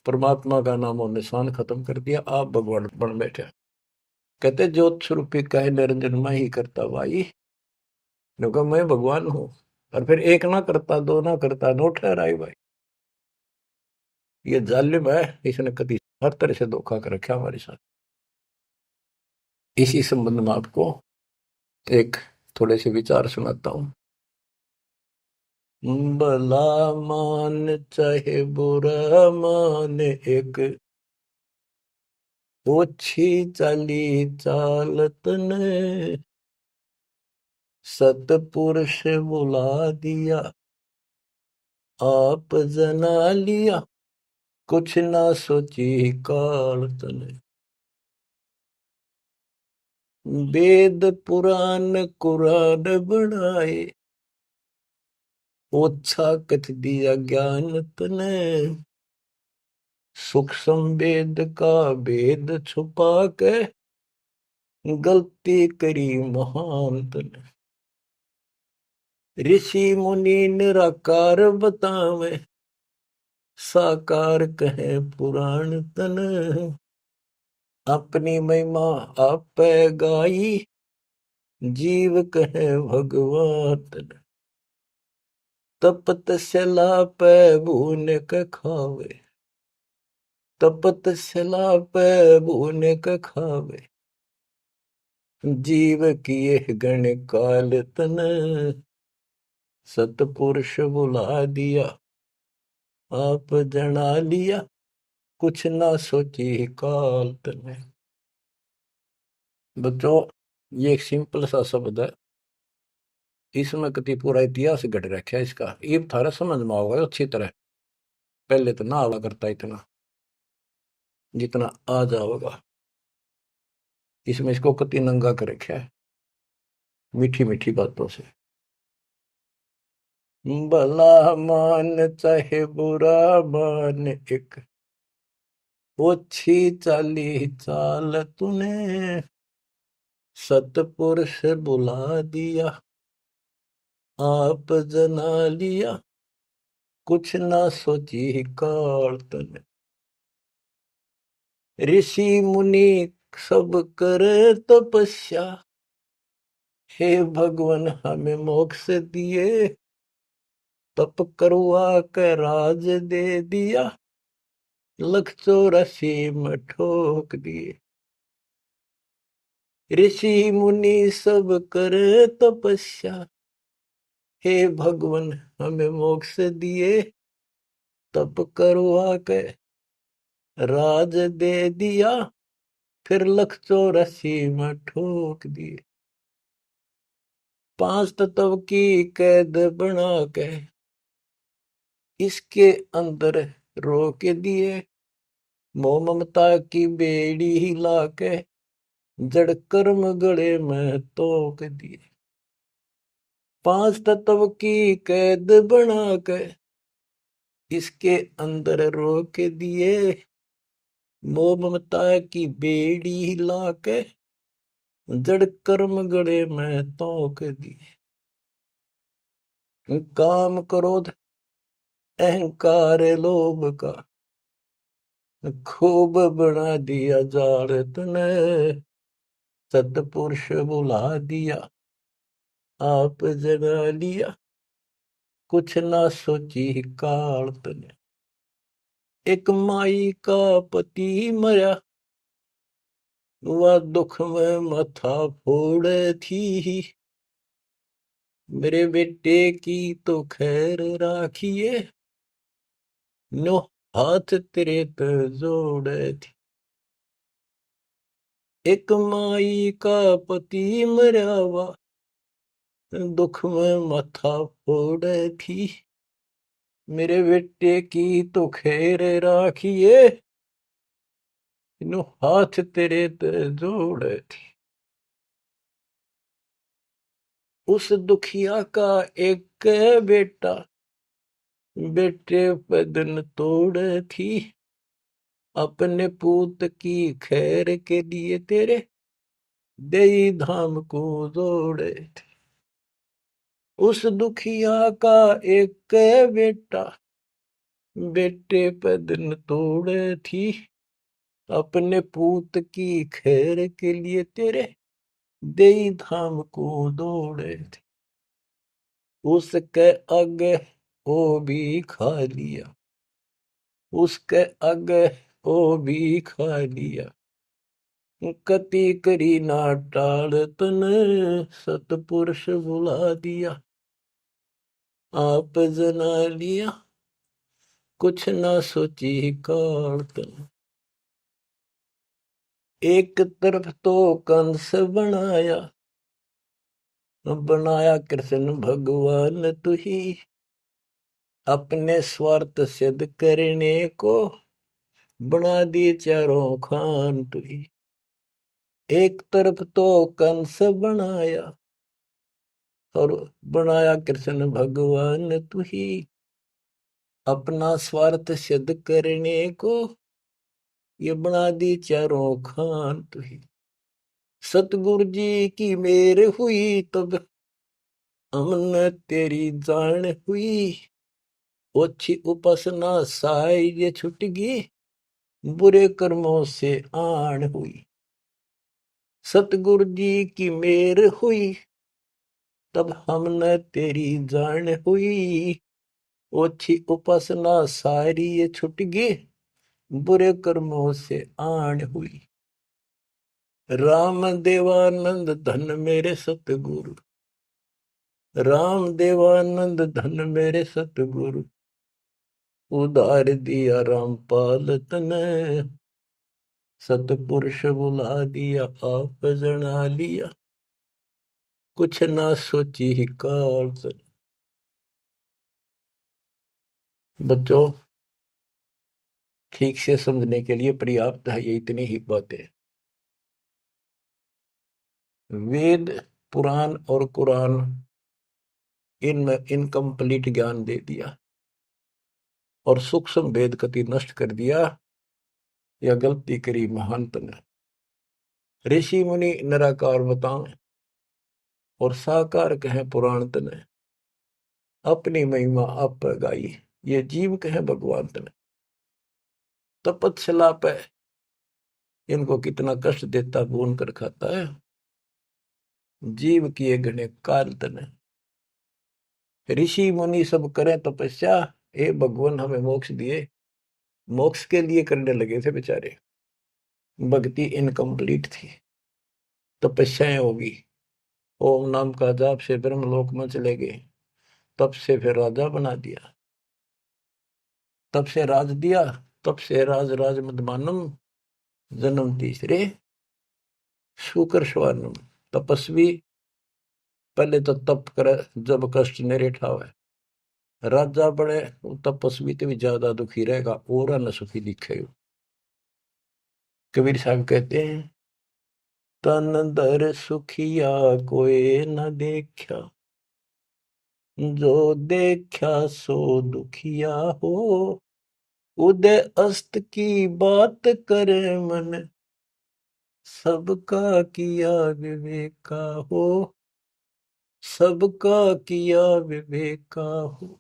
परमात्मा का नाम और निशान खत्म कर दिया, आप भगवान बन बैठे। कहते ज्योत स्वरूपी कहे निरंजन मैं ही करता भाई, क्योंकि मैं भगवान हूं। और फिर एक ना करता, दो ना करता, नो ठहराई भाई। ये जालिम है, इसने कभी हर तरह से धोखा कर रखा हमारे साथ। इसी संबंध में आपको एक थोड़े से विचार सुनाता हूं। भला मान चाहे बुरा मान, एक ओछी चाली चालत ने, सतपुरुष बुला दिया आप जना लिया, कुछ ना सोची काल तने। वेद पुराण कुरान बनाए, ओछा कथ दिया ज्ञान तने। सूक्ष्म वेद का भेद छुपा के, गलती करी महान तने। ऋषि मुनि निराकार बतावे, साकार कहे पुराण तन। अपनी महिमा आप गाई, जीव कहे भगवान तन। तपत सला पे भून के खावे, तपत सला पे भून के खावे। जीव किए गण काल तन, सतपुरुष बुला दिया आप जना लिया, कुछ ना सोची काल तने। बच्चों, ये एक सिंपल सा शब्द है, इसमें कति पूरा इतिहास घट रखा है इसका। ये थारा समझ में आओगे अच्छी तरह। पहले तो ना आवा करता इतना जितना आ जाओगा। इसमें इसको कति नंगा कर रखा है मीठी मीठी बातों से। भला मान चाहे बुरा मान, एक ओछी चाली चाल तूने। सतपुरुष बुला दिया आप जना लिया, कुछ ना सोची काल तने। ऋषि मुनि सब करे तपस्या, हे भगवान हमें मोक्ष दिए। तप करवा के राज दे दिया, 184 में ठोक दिए। ऋषि मुनि सब करे तपस्या, हे भगवान हमें मोक्ष दिए। तप करवा के राज दे दिया, फिर 184 में ठोक दिए। 5 तत्व की कैद बना के इसके अंदर रोक दिए। मोह ममता की बेड़ी हिला के जड़ कर्म गले में तोक दिए। 5 तत्व की कैद बना के इसके अंदर रोक दिए। मोह ममता की बेड़ी हिला के जड़ कर्म गले में तोक दिए। काम क्रोध अहंकार लोभ का खूब बना दिया जाल तने, सतपुरुष बुला दिया, आप जगा लिया, कुछ ना सोची काल तने। एक माई का पति मरा, वह दुख में माथा फोड़े थी, मेरे बेटे की तो खैर राखिए, नो हाथ तेरे पे जोड़े थी। एक माई का पति मरा, वह दुख में माथा फोड़े थी, मेरे बेटे की तो खैर राखिए, नो हाथ तेरे पे जोड़े थी। उस दुखिया का एक बेटा, बेटे पे दिन तोड़े थी, अपने पूत की खैर के लिए तेरे देई धाम को जोड़े थे। उस दुखिया का एक बेटा, बेटे पे दिन तोड़े थी, अपने पूत की खैर के लिए तेरे देई धाम को दौड़े थे। उसके आगे वो भी खा लिया, उसके आगे वो भी खा लिया, कति करी ना टाल तने, सतपुरुष बुला दिया, आप जना लिया, कुछ ना सोची काल तने। एक तरफ तो कंस बनाया, बनाया कृष्ण भगवान तू ही, अपने स्वार्थ सिद्ध करने को बना दिए चारों खान तू ही। एक तरफ तो कंस बनाया, और बनाया कृष्ण भगवान तू ही, अपना स्वार्थ सिद्ध करने को ये बना दी चारों खान तू ही। सतगुरु जी की मेर हुई तब हमने तेरी जान हुई, ओछी उपासना साई ये छुटगी, बुरे कर्मों से आन हुई। सतगुरु जी की मेर हुई तब हमने तेरी जान हुई, ओछी उपासना सारी ये छुटगी, बुरे कर्मों से आन हुई। राम देवानंद धन मेरे सतगुरु, राम देवानंद धन मेरे सतगुरु, उधार दिया रामपाल तने, सतपुरुष बुला दिया, आप जना लिया, कुछ ना सोची ही काल तने। बच्चों, ठीक से समझने के लिए पर्याप्त है ये इतनी ही बातें। वेद, पुराण और कुरान, इनमें इनकम्प्लीट ज्ञान दे दिया और सूक्ष्म भेद कति नष्ट कर दिया, या गलती करी महंत ने। ऋषि मुनि निराकार बताएं और साकार कहें पुराण तने, अपनी महिमा आप गाई, ये जीव कहे भगवान तने। तपस्या पे इनको कितना कष्ट देता, भून कर खाता है, जीव किए घने काल तने। ऋषि मुनि सब करें तपस्या, हे भगवान हमें मोक्ष दिए, मोक्ष के लिए करने लगे थे बेचारे, भक्ति इनकम्प्लीट थी, तपस्याएं होगी, ओम नाम का जाप से ब्रह्मलोक में चले गए, तब से फिर राजा बना दिया, तब से राज दिया, तब से राज राज मदमानम, जन्म तीसरे शुकर स्वानम। तपस्वी पहले तो तप करे जब कष्ट नहीं ठावे, राजा बड़े तपस्वी तो भी ज्यादा दुखी रहेगा और न सुखी दिखेगा। कबीर साहब कहते हैं, तन दर सुखिया कोई न देखा, जो देखा सो दुखिया हो, उदय अस्त की बात करे मन, सबका किया विवेका हो, सबका किया विवेका हो।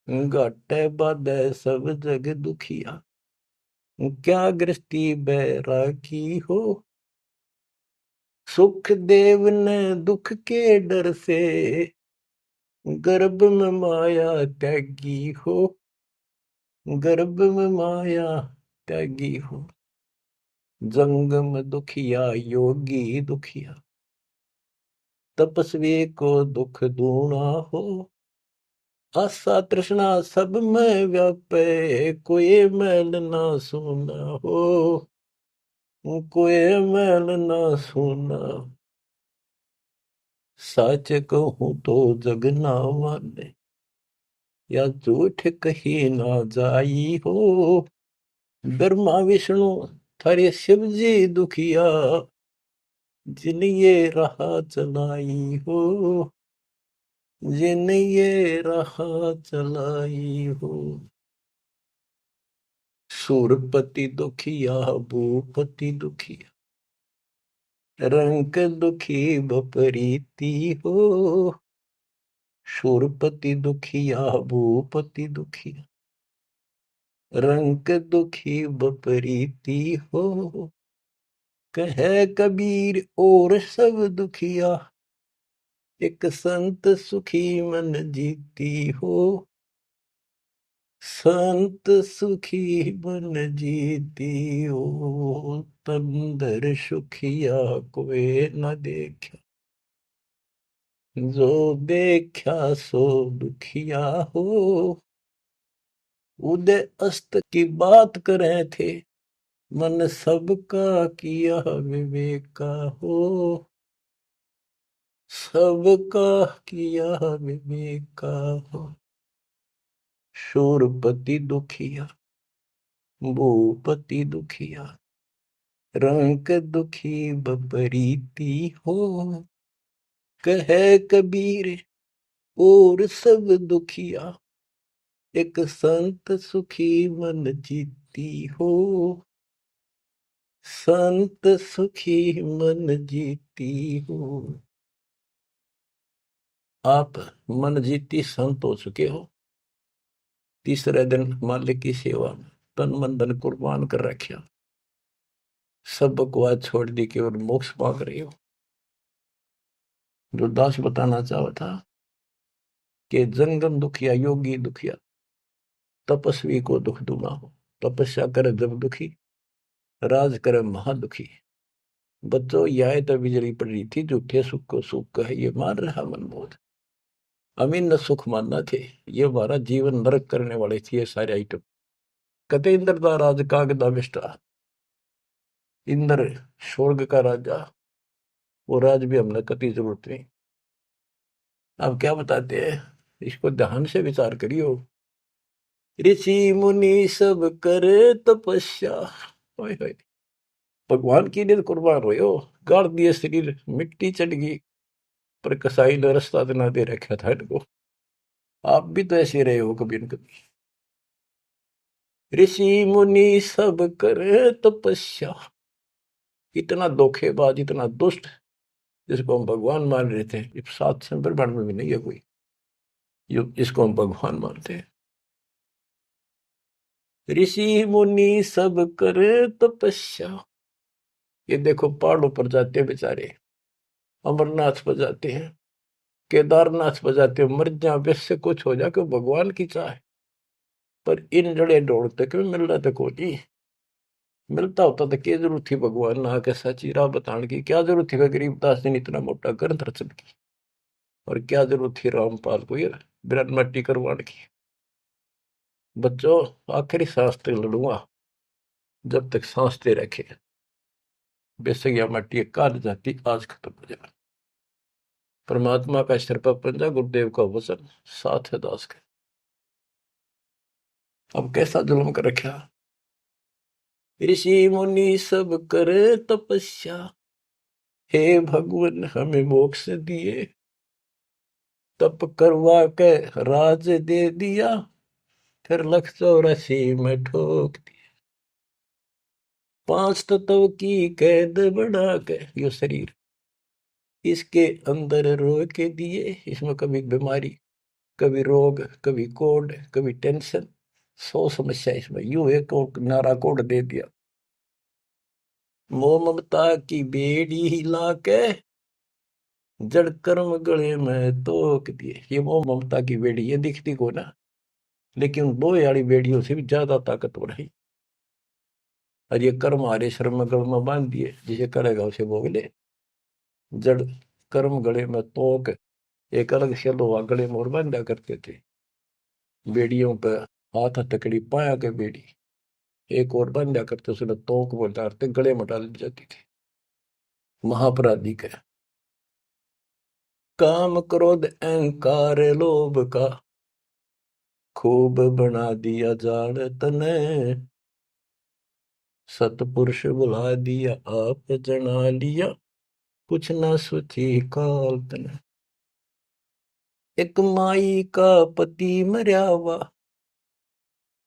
घाटे बाधे सब जग दुखिया, क्या गृहस्थी बैरागी हो, सुख देव ने दुख के डर से, गर्भ में माया त्यागी हो, गर्भ में माया त्यागी हो। जंगम दुखिया योगी दुखिया, तपस्वी को दुख दूना हो। आशा तृष्णा सब में व्यापे, कोई मैल ना सुना हो, कोई मैल ना सुना। सच कहूं तो जग ना माने, या झूठ कही ना जाई हो। ब्रह्मा विष्णु थारे शिव जी दुखिया, जिन ये राह चलाई हो, जिन ये राह चलाई हो। सूरपति दुखिया भूपति दुखिया, रंक दुखी बपरीती हो। सूरपति दुखिया भूपति दुखिया, रंक दुखी बपरीती हो। कहे कबीर और सब दुखिया, एक संत सुखी मन जीती हो। संत सुखी मन जीती हो, तंदर सुखिया कोई न देखा, जो देखा सो दुखिया हो। उदय अस्त की बात करे थे, मन सबका किया विवेका हो। सबका किया विवेका हो। शूरपति दुखिया भूपति दुखिया, रंक दुखी बपरीती हो। कहे कबीर और सब दुखिया, एक संत सुखी मन जीती हो। संत सुखी मन जीती हो। आप मन जीती संत हो चुके हो। तीसरे दिन मालिक की सेवा में तन मन धन कुर्बान कर रखा, सब बकवास छोड़ दी, केवल मोक्ष मांग रही हो। जो दास बताना चाहा था कि जंगम दुखिया योगी दुखिया, तपस्वी को दुख दूना हो। तपस्या करे जब दुखी, राज करे महादुखी। बच्चों यह तो बिजली पड़ रही थी, झूठे सुख को सुख कहे ये मान रहा मनमोद। अमीन न सुख मानना थे, ये हमारा जीवन नरक करने वाले थे ये सारे आइटम। कते इंद्र का राज कागदा बिष्टा, इंद्र स्वर्ग का राजा, वो राज भी हमने कति जरूरत नहीं। अब क्या बताते हैं, इसको ध्यान से विचार करियो। ऋषि मुनि सब करे तपस्या, भगवान की लिए कुर्बान हो, गाड़ दिए शरीर, मिट्टी चढ़ गई, पर कसाई ने रास्ता ना दे रखा था इनको। आप भी तो ऐसे रहे हो कभी न कभी। ऋषि मुनि सब करे तपस्या, इतना धोखेबाज इतना दुष्ट जिसको हम भगवान मान रहे थे, सात संप्रमण में भी नहीं है कोई जिसको हम भगवान मानते हैं। ऋषि मुनि सब करे तपस्या, ये देखो पहाड़ों पर जाते हैं बेचारे, अमरनाथ पर जाते हैं, केदारनाथ पर जाते हैं, मर जा वैसे कुछ हो जाके भगवान की चाह, पर इन जड़े ढोड़ते क्यों मिल रहा था कोई। मिलता होता तो क्या जरूरत थी भगवान ना के सच्ची राह बताने की, क्या जरूरत थी गरीबदास ने इतना मोटा ग्रंथ रचन की, और क्या जरूरत थी रामपाल को ये बिरन मट्टी करवाने की। बच्चों आखिरी सांस तक लड़ूंगा, जब तक सांस दे रखे, बेशक यह मट्टी काट जाती आज खत्म हो जाए। परमात्मा का सिर पर पंजा, गुरुदेव का वचन साथ है दास के। अब कैसा जुल्म कर रखा। ऋषि मुनि सब करे तपस्या, हे भगवान हमें मोक्ष दिए। तप करवा के राज दे दिया, फिर 184 में ठोक दिया। 5 तत्व की कैद बढ़ा के यो शरीर इसके अंदर रोक के दिए। इसमें कभी बीमारी, कभी रोग, कभी कोड, कभी टेंशन, 100 समस्या इसमें। यूं एक और नारा कोड दे दिया, मोह ममता की बेड़ी हिला के जड़ कर्म गले में तोक दिए। ये मोह ममता की बेड़ी, ये दिखती को ना, लेकिन दो यारी बेड़ियों से भी ज्यादा ताकतवर है। और ये कर्म हमारे श्रम गल में बांध दिए, जिसे करेगा उसे भोग ले। जड़ कर्म गले में तोक, एक अलग से लोहा गले में और बांधा करते थे। बेड़ियों पे हाथ हथकड़ी पाया के बेड़ी एक और बांधा करते, उसने तोक में डालते, गले में डाल दी जाती थी। महापराधी का काम क्रोध अहंकार लोभ का खूब बना दिया जाड़ तने, सतपुरुष बुला दिया आप जना लिया, कुछ न सोची काल तने। एक माई का पति मर्या हुआ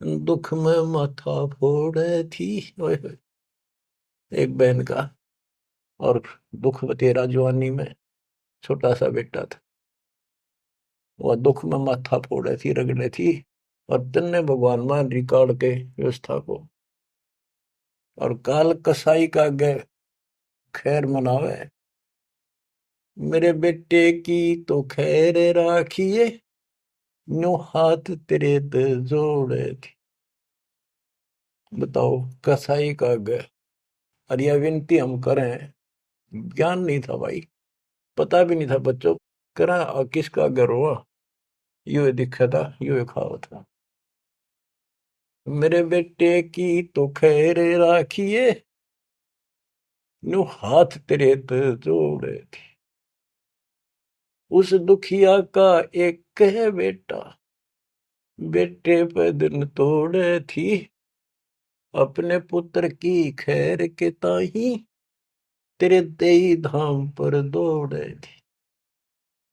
दुख में माथा फोड़े थी। ओए होए। एक बहन का और दुख तेरा जवानी में छोटा सा बेटा था, वह दुख में माथा फोड़े थी, रगड़े थी। और तन्ने भगवान मान रिकॉर्ड के व्यवस्था को, और काल कसाई का गे खैर मनावे, मेरे बेटे की तो खैर राखिए, नो हाथ तेरे ते जोड़े थी। बताओ, कसाई का गे। और यह विनती हम करें, ज्ञान नहीं था भाई, पता भी नहीं था बच्चों, करा और किसका घर हुआ, यू दिखा था, यू खावा था। मेरे बेटे की तो खैर राखिए, नो हाथ तेरे ते जोड़े थी। उस दुखिया का एक है बेटा, बेटे पे दिन तोड़े थी, अपने पुत्र की खैर के ताही तेरे देई धाम पर दौड़े थी।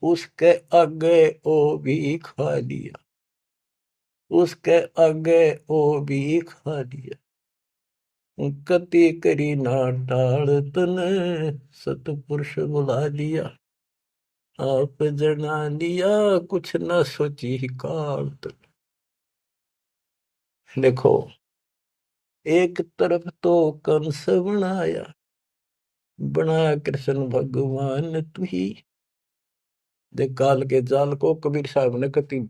उसके आगे ओ भी खा लिया, उसके आगे ओ भी खा लिया, कति करी ना टाल तने, सतपुरुष बुला लिया आप जना लिया, कुछ न सोची काल तने। देखो, एक तरफ तो कंस बनाया, बनाया कृष्ण भगवान तू ही। देख काल के जाल को कबीर साहब ने कति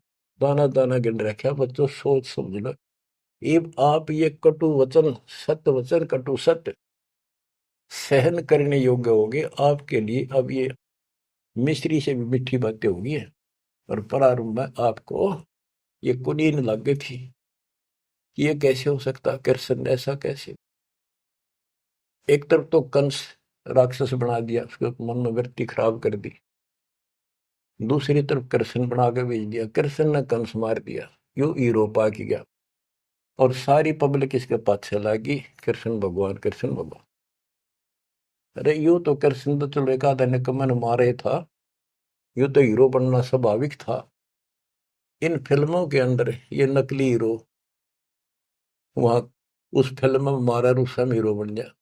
दाना दाना गिन रखा। बच्चों सोच समझ लो, ये आप ये कटु वचन, सत्य वचन कटु सत्य सहन करने योग्य होगे आपके लिए। अब ये मिश्री से भी मीठी बातें होगी। और प्रारंभ में आपको ये कुनीन लग गई थी, ये कैसे हो सकता, कृष्ण ऐसा कैसे। एक तरफ तो कंस राक्षस बना दिया, उसके मन में वृत्ति खराब कर दी, दूसरी तरफ कृष्ण बना के भेज दिया, कृष्ण ने कंस मार दिया, यू हीरो पा की गया। और सारी पब्लिक इसके पाछे लगी, कृष्ण भगवान कृष्ण भगवान। अरे यू तो कृष्ण तो चलो एक आधा निकम्मन मारे था, यू तो हीरो बनना स्वाभाविक था। इन फिल्मों के अंदर ये नकली हीरो वहां उस फिल्म में मारा रूसम हीरो बन गया।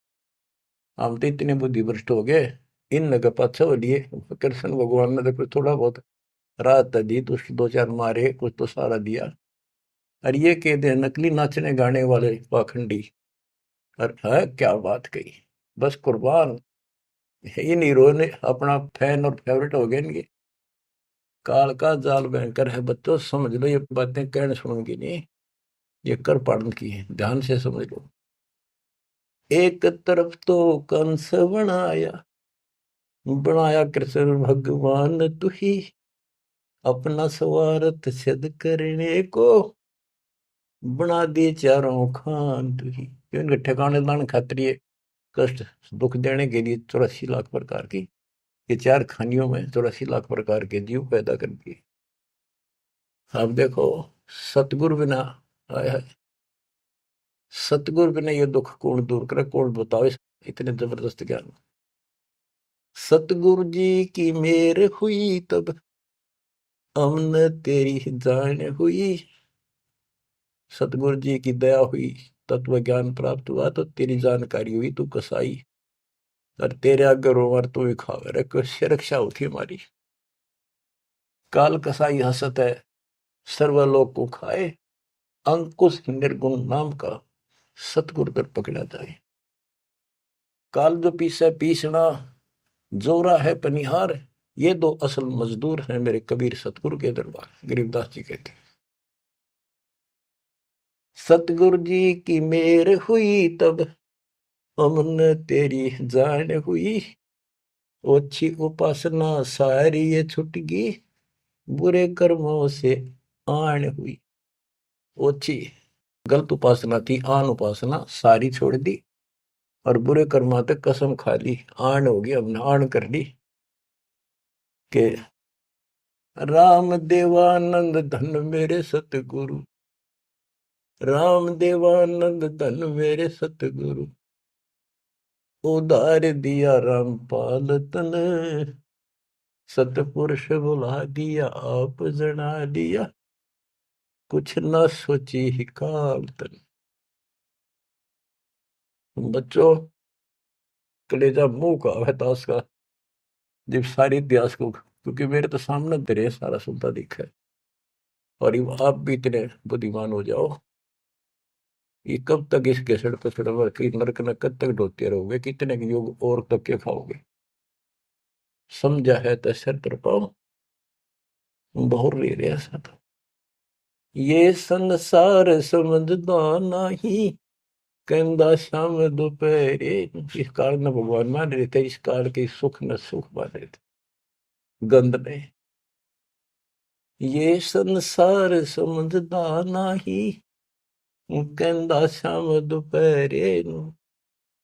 हम तो इतने बुद्धि भ्रष्ट हो गए, इन लगे पाछे हो लिए। कृष्ण भगवान ने देखो थोड़ा बहुत राहत दी, तो उसके दो चार मारे, कुछ तो सारा दिया। और ये कहते हैं नकली नाचने गाने वाले पाखंडी। और है क्या बात कही, बस कुर्बान। इन हीरो ने अपना फैन और फेवरेट हो गए इनके। काल का जाल भयंकर है बच्चों, समझ लो, ये बातें कहने सुनूंगी नहीं, ये कर पाड़न की है, ध्यान से समझ लो। एक तरफ तो कंस बनाया, बनाया कृष्ण भगवान तू ही, अपना स्वार्थ सिद्ध करने को बना दिए चारों खान तू ही। इनके ठिकाने लाने खातिर ये कष्ट दुख देने के लिए 84 लाख प्रकार की, ये चार खानियों में 84 लाख प्रकार के जीव पैदा कर दिए। अब देखो, सतगुरु बिना आया है, सतगुरु बिना ये दुख कौन दूर करे, कौन बताओ इतने जबरदस्त ज्ञान। सतगुरु जी की मेर हुई तब हमने तेरी जान हुई। सतगुरु जी की दया हुई, तत्व ज्ञान प्राप्त हुआ, तो तेरी जानकारी हुई, तू कसाई। और तेरे आगे रोवर तू ही खावे रे, कैसे रक्षा होती हमारी। काल कसाई हसत है, सर्वलोक को खाए, अंकुश निर्गुण नाम का सतगुरु कर पकड़ा जाए। काल जो पीसे पीसना, जोरा है पनिहार, ये दो असल मजदूर हैं मेरे कबीर सतगुरु के दरबार। गरीबदास जी कहते हैं, सतगुरु जी की मेर हुई तब हमने तेरी जान हुई, ओछी उपासना सारी ये छुट गई, बुरे कर्मों से आन हुई। ओछी गलत उपासना थी, आन उपासना सारी छोड़ दी, और बुरे कर्मा तक कसम खा ली, आन होगी, हमने आन कर ली के राम देवानंद धन मेरे सतगुरु, राम देवानंद धन मेरे सतगुरु, उधार दिया रामपाल तन, सतपुरुष बुला दिया आप जना दिया, कुछ न सोची ही काल तन। बच्चों, कलेजा मुंह का है ताश का, जब सारे इतिहास को, क्योंकि मेरे तो सामने तेरे सारा सुनता दिखा है, और ये आप भी इतने बुद्धिमान हो जाओ, ये कब तक इस घसड़ पसड़ की नरक न कब तक ढोते रहोगे, कितने युग और तक के खाओगे। समझा है तो सर तर पाओ, बहुर ले रहा सा तो ये संसार समझदा नहीं, कहंदा शाम दोपहरे। इस काल न भगवान मान रहे थे, इस काल के सुख न सुख मान रहे थे गंद ने। ये संसार समझदा नहीं, कहंदा शाम दोपहरे,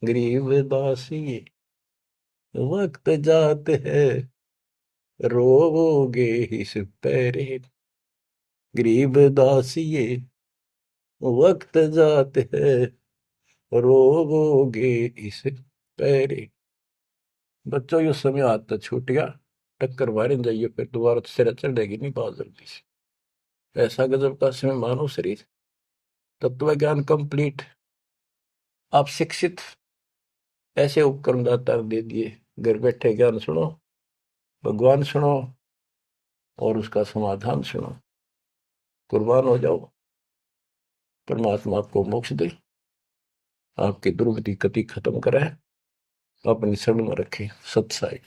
गरीब दासी वक्त जात है, रोवोगे इस पैरे। गरीब दासिये वक्त जात है, रोवोगे इस पैरे। बच्चों यो समय आता छूट गया, टक्कर मारे जाइए, फिर दोबारा तो सिर चढ़ेगी नहीं बहुत जल्दी से। ऐसा गजब का समय मानो शरीर, तत्व ज्ञान कंप्लीट, आप शिक्षित, ऐसे उपकरण दाता दे दिए, घर बैठे ज्ञान सुनो, भगवान सुनो, और उसका समाधान सुनो, कुर्बान हो जाओ, परमात्मा आपको मोक्ष दे, आपकी दुर्गति कति खत्म करे, अपनी शरण में रखे। सत्साई।